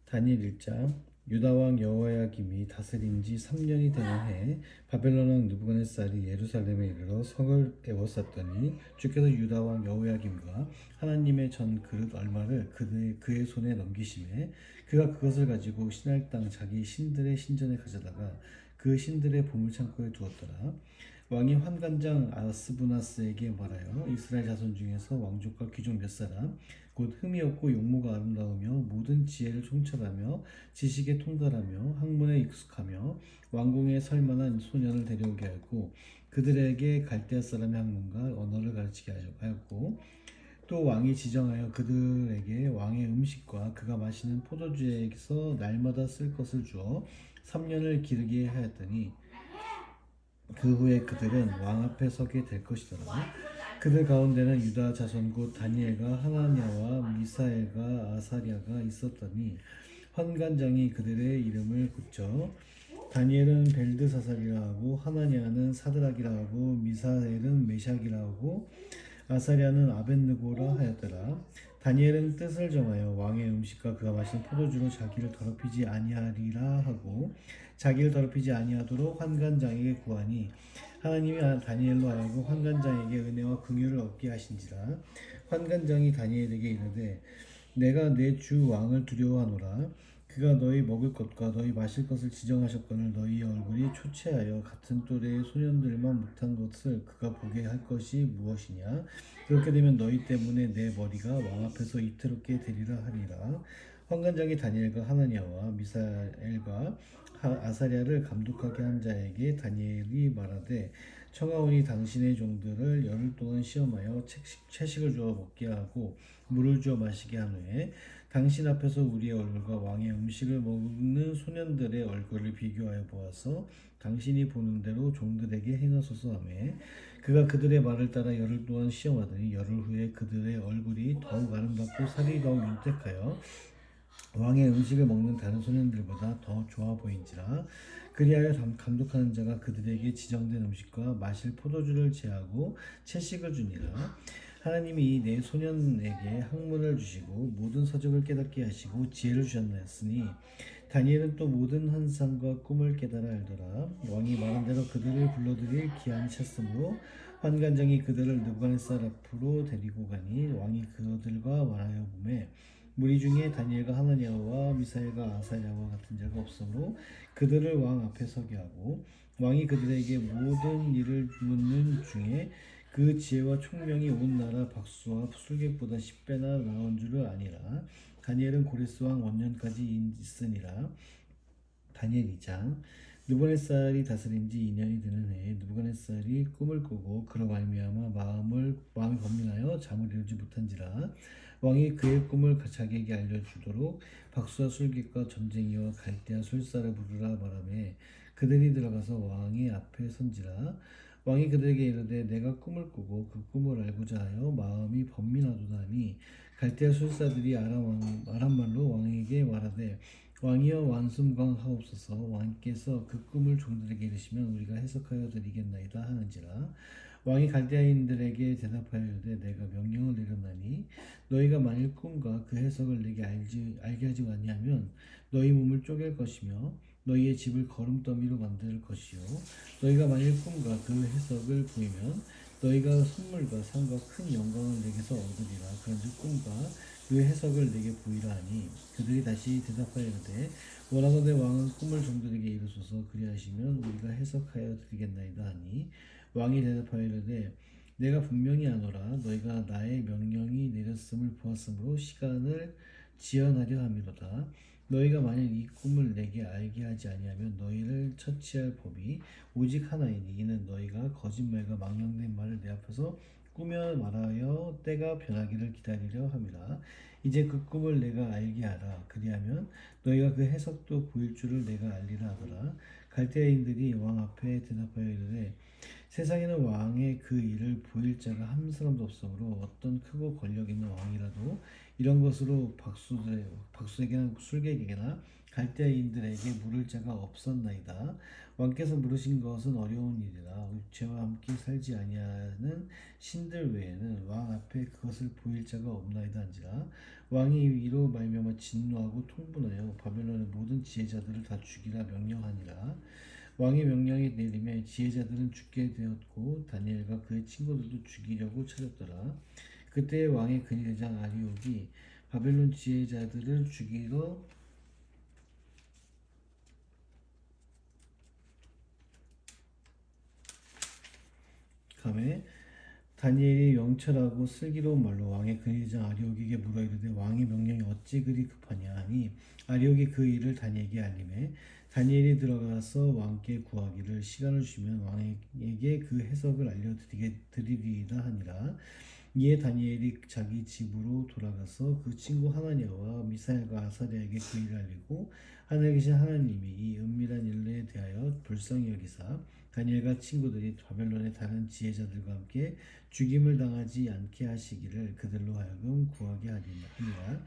다니엘 1장. 유다 왕 여호야김이 다스린 지 3년이 되는 해에 바벨론 왕 느부갓네살이 예루살렘에 이르러 성을 에워쌌더니 주께서 유다 왕 여호야김과 하나님의 전 그릇 얼마를 그의 손에 넘기심에 그가 그것을 가지고 신할 땅 자기 신들의 신전에 가져다가 그 신들의 보물창고에 두었더라. 왕이 환관장 아스부나스에게 말하여 이스라엘 자손 중에서 왕족과 귀족 몇 사람 곧 흠이 없고 용모가 아름다우며 모든 지혜를 통찰하며 지식에 통달하며 학문에 익숙하며 왕궁에 설 만한 소년을 데려오게 하였고 그들에게 갈대아 사람의 학문과 언어를 가르치게 하였고 또 왕이 지정하여 그들에게 왕의 음식과 그가 마시는 포도주에서 날마다 쓸 것을 주어 3년을 기르게 하였더니 그 후에 그들은 왕 앞에 서게 될 것이더라. 그들 가운데는 유다 자손 곧 다니엘과 하나냐와 미사엘과 아사랴가 있었더니 환관장이 그들의 이름을 붙여 다니엘은 벨드사살이라 하고 하나냐는 사드락이라 하고 미사엘은 메샥이라 하고 아사랴는 아벳느고라 하였더라. 다니엘은 뜻을 정하여 왕의 음식과 그가 마시는 포도주로 자기를 더럽히지 아니하리라 하고 자기를 더럽히지 아니하도록 환관장에게 구하니 하나님이 다니엘로 하여금 환관장에게 은혜와 긍휼을 얻게 하신지라. 환관장이 다니엘에게 이르되 내가 내 주 왕을 두려워하노라. 그가 너희 먹을 것과 너희 마실 것을 지정하셨거늘 너희의 얼굴이 초췌하여 같은 또래의 소년들만 못한 것을 그가 보게 할 것이 무엇이냐. 그렇게 되면 너희 때문에 내 머리가 왕 앞에서 이태롭게 되리라 하리라. 환관장이 다니엘과 하나냐와 미사엘과 아사랴를 감독하게 한 자에게 다니엘이 말하되 청하오니 당신의 종들을 열흘 동안 시험하여 채식을 주어 먹게 하고 물을 주어 마시게 한 후에 당신 앞에서 우리의 얼굴과 왕의 음식을 먹는 소년들의 얼굴을 비교하여 보아서 당신이 보는 대로 종들에게 행하소서 하매 그가 그들의 말을 따라 열흘 동안 시험하더니 열흘 후에 그들의 얼굴이 더욱 아름답고 살이 더욱 윤택하여 왕의 음식을 먹는 다른 소년들보다 더 좋아 보인지라. 그리하여 감독하는 자가 그들에게 지정된 음식과 마실 포도주를 제하고 채식을 주니라. 하나님이 내 소년에게 학문을 주시고 모든 서적을 깨닫게 하시고 지혜를 주셨나였으니 다니엘은 또 모든 환상과 꿈을 깨달아 알더라. 왕이 말한 대로 그들을 불러들일 기한이 찼으므로 환관장이 그들을 느부갓네살 앞으로 데리고 가니 왕이 그들과 말하여 보매 무리 중에 다니엘과 하나냐와 미사엘과 아사랴와 같은 자가 없으므로 그들을 왕 앞에 서게 하고 왕이 그들에게 모든 일을 묻는 중에 그 지혜와 총명이 온 나라 박수와 술객보다 10배나 나은 줄을 아니라. 다니엘은 고레스 왕 원년까지 있으니라. 다니엘 2장. 느부갓네살이 다스린 지 2년이 되는 해에 느부갓네살이 꿈을 꾸고 그로 말미암아 마음이 번민하여 잠을 이루지 못한지라. 왕이 그의 꿈을 자기에게 알려주도록 박수와 술객과 점쟁이와 갈대아 술사를 부르라 말하매 그들이 들어가서 왕의 앞에 선지라. 왕이 그들에게 이르되 내가 꿈을 꾸고 그 꿈을 알고자 하여 마음이 번민하도다 하니 갈대아 술사들이 아람말로 왕에게 말하되 왕이여 완순광하옵소서. 왕께서 그 꿈을 종들에게 이르시면 우리가 해석하여 드리겠나이다 하는지라. 왕이 갈대아인들에게 대답하여 이르되 내가 명령을 내렸나니 너희가 만일 꿈과 그 해석을 내게 알게 하지 아니하면 너희 몸을 쪼갤 것이며 너희의 집을 거름더미로 만들 것이요 너희가 만일 꿈과 그 해석을 보이면 너희가 선물과 상과 큰 영광을 내게서 얻으리라. 그런즉 꿈과 그 해석을 내게 보이라 하니 그들이 다시 대답하여 이르되 원하건대 왕은 꿈을 종들에게 이루소서. 그리하시면 우리가 해석하여 드리겠나이다 하니 왕이 대답하여 이르되 내가 분명히 아노라. 너희가 나의 명령이 내렸음을 보았으므로 시간을 지연하려 함이로다. 너희가 만일 이 꿈을 내게 알게 하지 아니하면 너희를 처치할 법이 오직 하나이니 이는 너희가 거짓말과 망령된 말을 내 앞에서 꾸며 말하여 때가 변하기를 기다리려 함이라. 이제 그 꿈을 내가 알게 하라. 그리하면 너희가 그 해석도 보일 줄을 내가 알리라 하더라. 갈대아인들이 왕 앞에 대답하여 이르되 세상에는 왕의 그 일을 보일 자가 한 사람도 없으므로 어떤 크고 권력 있는 왕이라도 이런 것으로 박수에게나 술객에게나 갈대아인들에게 물을 자가 없었나이다. 왕께서 물으신 것은 어려운 일이라 육체와 함께 살지 아니하는 신들 외에는 왕 앞에 그것을 보일 자가 없나이다 한지라. 왕이 이로 말미암아 진노하고 통분하여 바벨론의 모든 지혜자들을 다 죽이라 명령하니라. 왕의 명령이 내리며 지혜자들은 죽게 되었고 다니엘과 그의 친구들도 죽이려고 찾았더라. 그때 왕의 근위대장 아리옥이 바벨론 지혜자들을 죽이러 감에 다니엘이 명철하고 슬기로운 말로 왕의 근위대장 아리옥에게 물어 이르되 왕의 명령이 어찌 그리 급하냐 하니 아리옥이 그 일을 다니엘에게 알림해 다니엘이 들어가서 왕께 구하기를 시간을 주면 왕에게 그 해석을 알려드리리이다 하니라. 이에 다니엘이 자기 집으로 돌아가서 그 친구 하나냐와 미사엘과 아사랴에게 그 일을 알리고 하늘에 계신 하나님이 이 은밀한 일에 대하여 불쌍히 여기사 다니엘과 친구들이 바벨론의 다른 지혜자들과 함께 죽임을 당하지 않게 하시기를 그들로 하여금 구하게 하리라.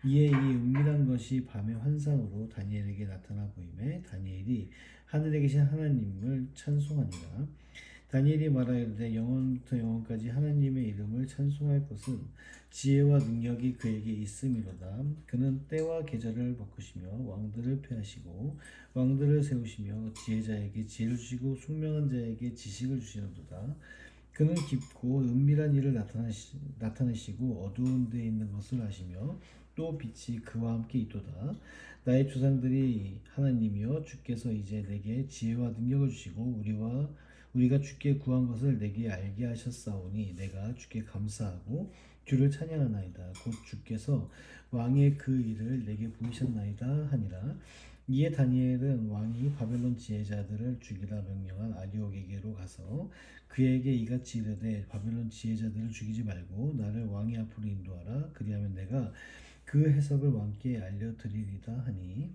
이에 이 은밀한 것이 밤의 환상으로 다니엘에게 나타나 보임에 다니엘이 하늘에 계신 하나님을 찬송하니라. 다니엘이 말하이르되 영원부터 영원까지 하나님의 이름을 찬송할 것은 지혜와 능력이 그에게 있음이로다. 그는 때와 계절을 바꾸시며 왕들을 폐하시고 왕들을 세우시며 지혜자에게 지혜를 주시고 숙명한 자에게 지식을 주시는도다. 그는 깊고 은밀한 일을 나타내시고 어두운 데 있는 것을 아시며 또 빛이 그와 함께 있도다. 나의 조상들이 하나님이여 주께서 이제 내게 지혜와 능력을 주시고 우리가 주께 구한 것을 내게 알게 하셨사오니 내가 주께 감사하고 주를 찬양하나이다. 곧 주께서 왕의 그 일을 내게 보이셨나이다 하니라. 이에 다니엘은 왕이 바벨론 지혜자들을 죽이라 명령한 아리옥에게로 가서 그에게 이같이 이르되 바벨론 지혜자들을 죽이지 말고 나를 왕의 앞으로 인도하라. 그리하면 내가 그 해석을 왕께 알려드리리다 하니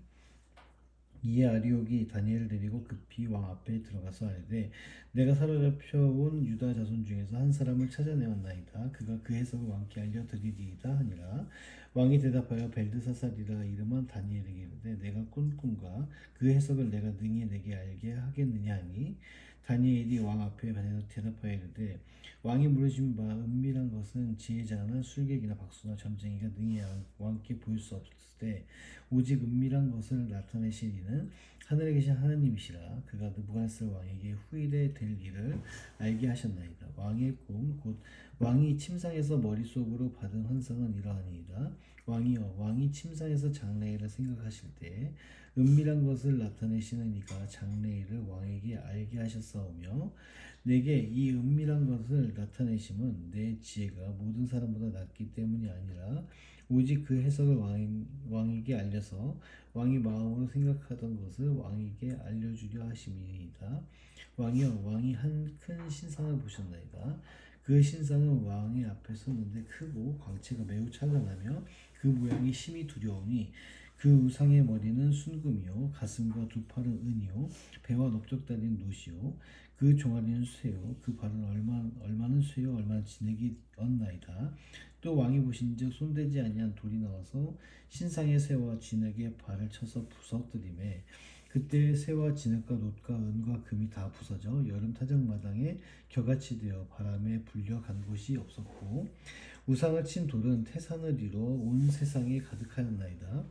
이에 아리옥이 다니엘을 데리고 급히 왕 앞에 들어가서 아뢰되 내가 사로잡혀온 유다 자손 중에서 한 사람을 찾아내었나이다. 그가 그 해석을 왕께 알려드리리이다 하니라. 왕이 대답하여 벨드사살이라 이름한 다니엘에게 이르되 내가 꾼 꿈과 그 해석을 내가 능히 내게 알게 하겠느냐 하니 다니엘이 왕 앞에 대답하여 이르되 왕이 물으신 바 은밀한 것은 지혜자나 술객이나 박수나 점쟁이가 능히 왕께 보일 수 없을 때 오직 은밀한 것을 나타내실 이는 하늘에 계신 하나님이시라. 그가 느부갓네살 왕에게 후일에 될 일을 알게 하셨나이다. 왕의 꿈 곧 왕이 침상에서 머릿속으로 받은 환상은 이러하니이다. 왕이여 왕이 침상에서 장래일을 생각하실 때 은밀한 것을 나타내시는 이가 장래일을 왕에게 알게 하셨사오며 내게 이 은밀한 것을 나타내심은 내 지혜가 모든 사람보다 낫기 때문이 아니라 오직 그 해석을 왕에게 알려서 왕이 마음으로 생각하던 것을 왕에게 알려주려 하심이니이다. 왕이여 왕이 한 큰 신상을 보셨나이다. 그 신상은 왕의 앞에 섰는데 크고 광채가 매우 찬란하며 그 모양이 심히 두려우니 그 우상의 머리는 순금이요 가슴과 두 팔은 은이요 배와 넓적다리는 노시요 그 종아리는 쇠요 그 발은 얼마는 쇠요 얼마는 진흙이 얹나이다. 또 왕이 보신즉 손대지 아니한 돌이 나와서 신상의 쇠와 진흙에 발을 쳐서 부서뜨리매 그때 쇠와 진흙과 놋과 은과 금이 다 부서져 여름 타작마당에 겨같이 되어 바람에 불려 간 곳이 없었고 우상을 친 돌은 태산을 이뤄 온 세상에 가득하였나이다.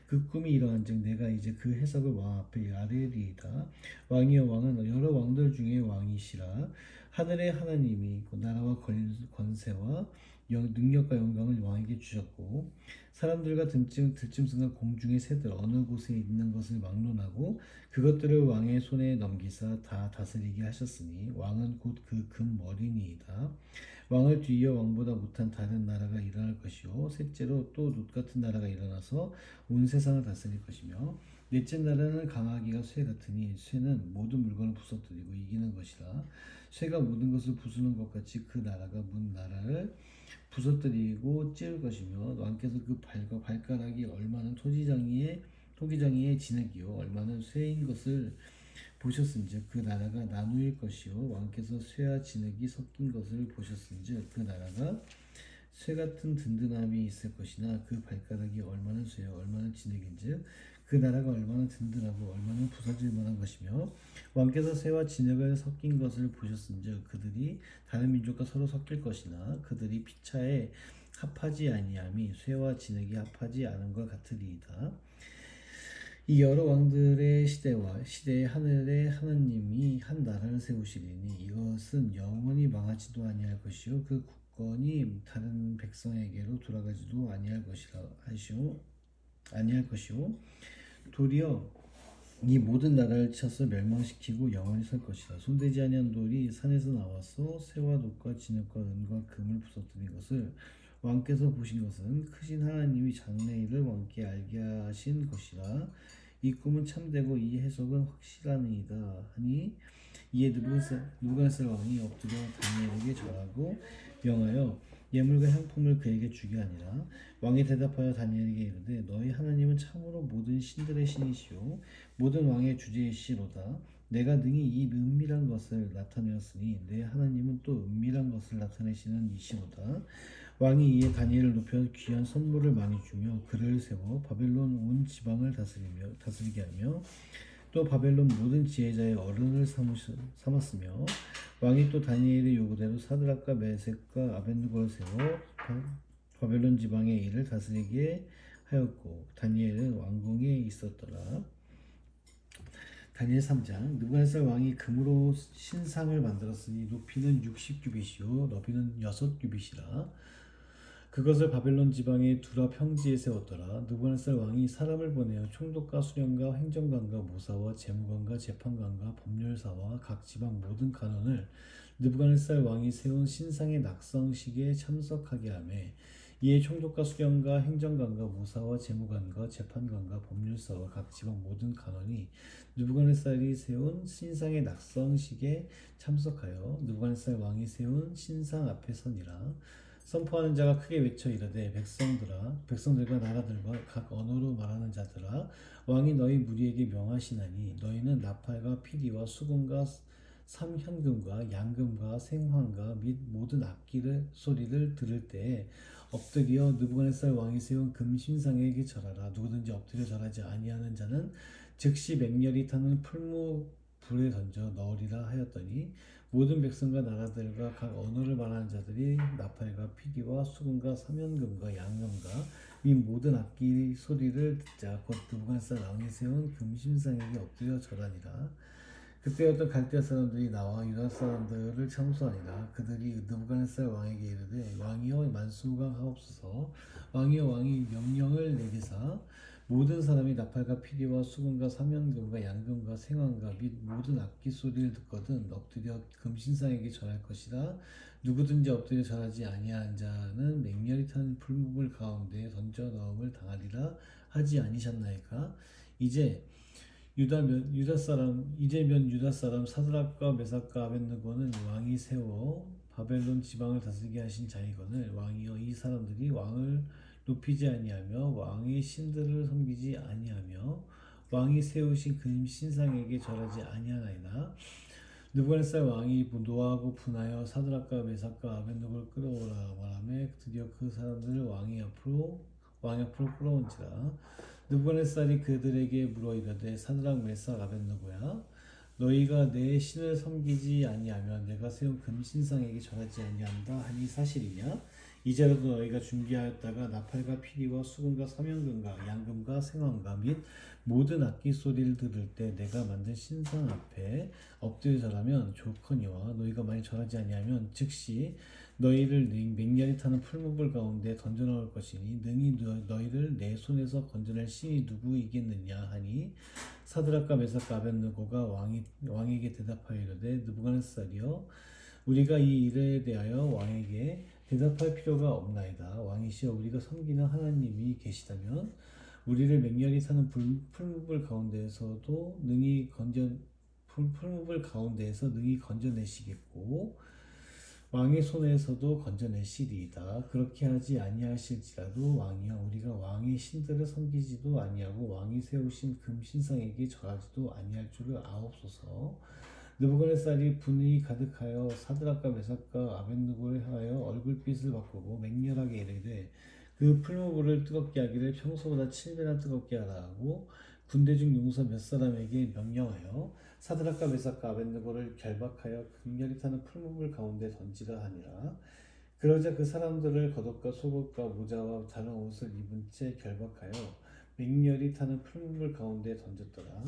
그 꿈이 이러한즉 내가 이제 그 해석을 왕 앞에 아뢰리이다. 왕이여 왕은 여러 왕들 중에 왕이시라. 하늘의 하나님이 나라와 권세와 능력과 영광을 왕에게 주셨고 사람들과 들짐승과 공중의 새들 어느 곳에 있는 것을 막론하고 그것들을 왕의 손에 넘기사 다 다스리게 하셨으니 왕은 곧 그 금 머리니이다. 왕을 뒤이어 왕보다 못한 다른 나라가 일어날 것이요 셋째로 또 놋같은 나라가 일어나서 온 세상을 다스릴 것이며 넷째 나라는 강하기가 쇠 같으니 쇠는 모든 물건을 부서뜨리고 이기는 것이라. 쇠가 모든 것을 부수는 것 같이 그 나라가 문 나라를 부서뜨리고 찌를 것이며 왕께서 그 발과 발가락이 얼마는 토기장이의 진흙이요 얼마는 쇠인 것을 보셨은즉 그 나라가 나누일 것이요 왕께서 쇠와 진흙이 섞인 것을 보셨은즉 그 나라가 쇠 같은 든든함이 있을 것이나 그 발가락이 얼마나 쇠요 얼마나 진흙인즉 그 나라가 얼마나 든든하고 얼마나 부서질 만한 것이며 왕께서 쇠와 진흙을 섞인 것을 보셨은즉 그들이 다른 민족과 서로 섞일 것이나 그들이 피차에 합하지 아니함이 쇠와 진흙이 합하지 않은 것 같으리이다. 이 여러 왕들의 시대와 시대에 하늘의 하나님이 한 나라를 세우시리니 이것은 영원히 망하지도 아니할 것이요 그 국권이 다른 백성에게로 돌아가지도 아니할 것이라 하시오 아니할 것이요 도리어 이 모든 나라를 쳐서 멸망시키고 영원히 설 것이라. 손대지 아니한 돌이 산에서 나와서 새와 녹과 진흙과 은과 금을 부서뜨린 것을 왕께서 보신 것은 크신 하나님이 장래일을 왕께 알게 하신 것이라. 이 꿈은 참되고 이 해석은 확실하니이다 하니 이에 느부갓네살 왕이 엎드려 다니엘에게 절하고 명하여 예물과 향품을 그에게 주게 하니라. 왕이 대답하여 다니엘에게 이르되 너희 하나님은 참으로 모든 신들의 신이시요 모든 왕의 주제이시로다. 내가 능히 이 은밀한 것을 나타내었으니 내 하나님은 또 은밀한 것을 나타내시는 이시로다. 왕이 이에 다니엘을 높여 귀한 선물을 많이 주며 그를 세워 바벨론 온 지방을 다스리게 하며 또 바벨론 모든 지혜자의 어른을 삼았으며 왕이 또 다니엘의 요구대로 사드락과 메섹과 아벤누고를 세워 바벨론 지방의 일을 다스리게 하였고 다니엘은 왕궁에 있었더라. 다니엘 3장 느부갓네살 왕이 금으로 신상을 만들었으니 높이는 60규빗이요 너비는 6규빗이라. 그것을 바벨론 지방의 두라 평지에 세웠더라. 느부갓네살 왕이 사람을 보내어 총독과 수령과 행정관과 모사와 재무관과 재판관과 법률사와 각 지방 모든 간원을 느부갓네살 왕이 세운 신상의 낙성식에 참석하게 하며 이에 총독과 수령과 행정관과 모사와 재무관과 재판관과 법률사와 각 지방 모든 간원이 느부갓네살이 세운 신상의 낙성식에 참석하여 느부갓네살 왕이 세운 신상 앞에 서니라. 선포하는 자가 크게 외쳐 이르되 백성들과 나라들과 각 언어로 말하는 자들아 왕이 너희 무리에게 명하시나니 너희는 나팔과 피리와 수금과 삼현금과 양금과 생황과 및 모든 악기를 소리를 들을 때에 엎드려 느부갓네살 왕이 세운 금신상에게 절하라. 누구든지 엎드려 절하지 아니하는 자는 즉시 맹렬히 타는 풀무 불에 던져 넣으리라 하였더니 모든 백성과 나라들과 각 언어를 말하는 자들이 나팔과 피리와 수금과 삼현금과 양금과 이 모든 악기 소리를 듣자 곧 느부갓네살 왕이 세운 금신상에게 엎드려 절하니라. 그때 어떤 갈대아 사람들이 나와 유다 사람들을 참소하니라. 그들이 느부갓네살 왕에게 이르되 왕이여 만수무강하옵소서. 왕이여 왕이 명령을 내리사 모든 사람이 나팔과 피리와 수금과 삼연금과 양금과 생황과 및 모든 악기 소리를 듣거든 엎드려 금신상에게 절할 것이라. 누구든지 엎드려 절하지 아니한 자는 맹렬히 타는 풀무불 가운데 던져 넣음을 당하리라 하지 아니셨나이까. 이제면 유다 사람 사드락과 메삭과 아벤느고는 왕이 세워 바벨론 지방을 다스리게 하신 자이거늘 왕이여 이 사람들이 왕을 높이지 아니하며 왕의 신들을 섬기지 아니하며 왕이 세우신 그 신상에게 절하지 아니하나이다. 느부갓네살 왕이 노하고 분하여 사드락과 메삭과 아벤느고를 끌어오라 말하며 드디어 그 사람들을 왕 앞으로 끌어온지라. 느부갓네살이 그들에게 물어 이르되 사드락 메삭 아벤느고야 너희가 내 신을 섬기지 아니하면 내가 세운 금신상에게 절하지 아니한다 하니 사실이냐? 이제라도 너희가 준비하였다가 나팔과 피리와 수금과 삼연금과 양금과 생황과 및 모든 악기 소리를 들을 때 내가 만든 신상 앞에 엎드려 절하면 좋거니와 너희가 만일 절하지 아니하면 즉시 너희를 맹렬히 타는 풀무불 가운데 던져 넣을 것이니 능히 너희를 내 손에서 건져낼 신이 누구이겠느냐 하니 사드락과 메삭과 아벤느고가 왕에게 대답하여 이르되 느부갓네살이여 우리가 이 일에 대하여 왕에게 대답할 필요가 없나이다. 왕이시여 우리가 섬기는 하나님이 계시다면 우리를 맹렬히 타는 풀무불 가운데에서도 풀무불 가운데에서 능히 건져내시겠고 왕의 손에서도 건져내시리이다. 그렇게 하지 아니하실지라도 왕이여 우리가 왕의 신들을 섬기지도 아니하고 왕이 세우신 금신상에게 절하지도 아니할 줄을 아옵소서. 느부갓네살이 분이 가득하여 사드락과 메삭과 아벳느고를 향하여 얼굴빛을 바꾸고 맹렬하게 이르되 그 풀무불을 뜨겁게 하기를 평소보다 7배나 뜨겁게 하라 하고 군대 중 용사 몇 사람에게 명령하여 사드락과 메삭과 아벳느고를 결박하여 극렬히 타는 풀무불 가운데 던지라 하니라. 그러자 그 사람들을 겉옷과 속옷과 모자와 다른 옷을 입은 채 결박하여 맹렬히 타는 풀무불 가운데 던졌더라.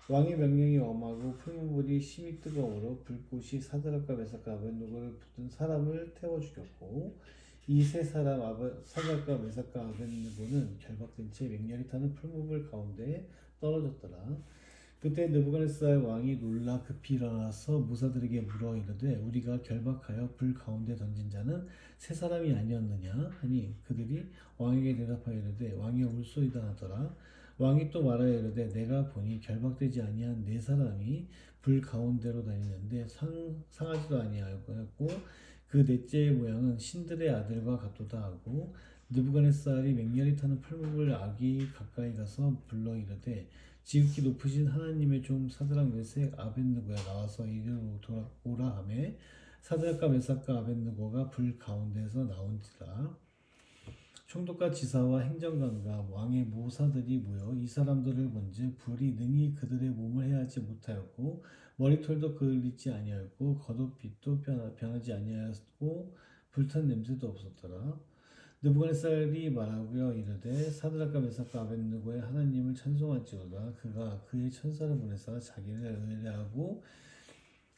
왕의 명령이 엄하고 풀무불이 심히 뜨거우므로 불꽃이 사드락과 메삭과 아벳느고를 붙든 사람을 태워 죽였고 이 세 사람 사드락과 메삭과 아벳느고는 결박된 채 맹렬히 타는 풀무불 가운데 떨어졌더라. 그때 느부갓네살 왕이 놀라 급히 일어나서 무사들에게 물어 이르되 우리가 결박하여 불 가운데 던진 자는 세 사람이 아니었느냐 하니 그들이 왕에게 대답하여 이르되 왕이 올소이다 하더라. 왕이 또 말하여 이르되 내가 보니 결박되지 아니한 네 사람이 불 가운데로 다니는데 상하지도 아니하였고 그 넷째의 모양은 신들의 아들과 같도다 하고 느부갓네살이 맹렬히 타는 풀무불 악이 가까이 가서 불러 이르되 지극히 높으신 하나님의 종 사드락 메색 아벳느고야 나와서 이리로 오라 하매 사드락과 메삭과 아벳느고가 불 가운데서 나온지라. 총독과 지사와 행정관과 왕의 모사들이 모여 이 사람들을 본즉 불이 능히 그들의 몸을 해하지 못하였고 머리털도 그을리지 아니하였고 겉옷빛도 변하지 아니하였고 불탄 냄새도 없었더라. 느부갓네살이 말하여 이르되 사드락과 메삭과 아벳느고의 하나님을 찬송할지어다. 그가 그의 천사를 보내사 자기를 의뢰하고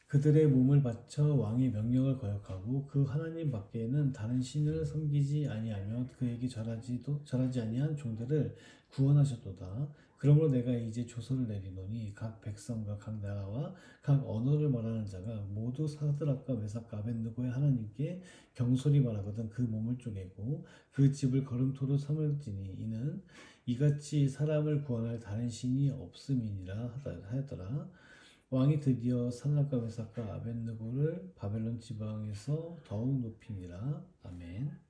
그들의 몸을 바쳐 왕의 명령을 거역하고 그 하나님 밖에는 다른 신을 섬기지 아니하며 그에게 절하지 아니한 종들을 구원하셨도다. 그러므로 내가 이제 조서를 내리노니 각 백성과 각 나라와 각 언어를 말하는 자가 모두 사드락과 메삭과 아벳느고의 하나님께 경솔히 말하거든 그 몸을 쪼개고 그 집을 걸음토로 삼을지니 이는 이같이 사람을 구원할 다른 신이 없음이니라 하였더라. 왕이 드디어 사드락과 메삭과 아벳느고를 바벨론 지방에서 더욱 높이니라. 아멘.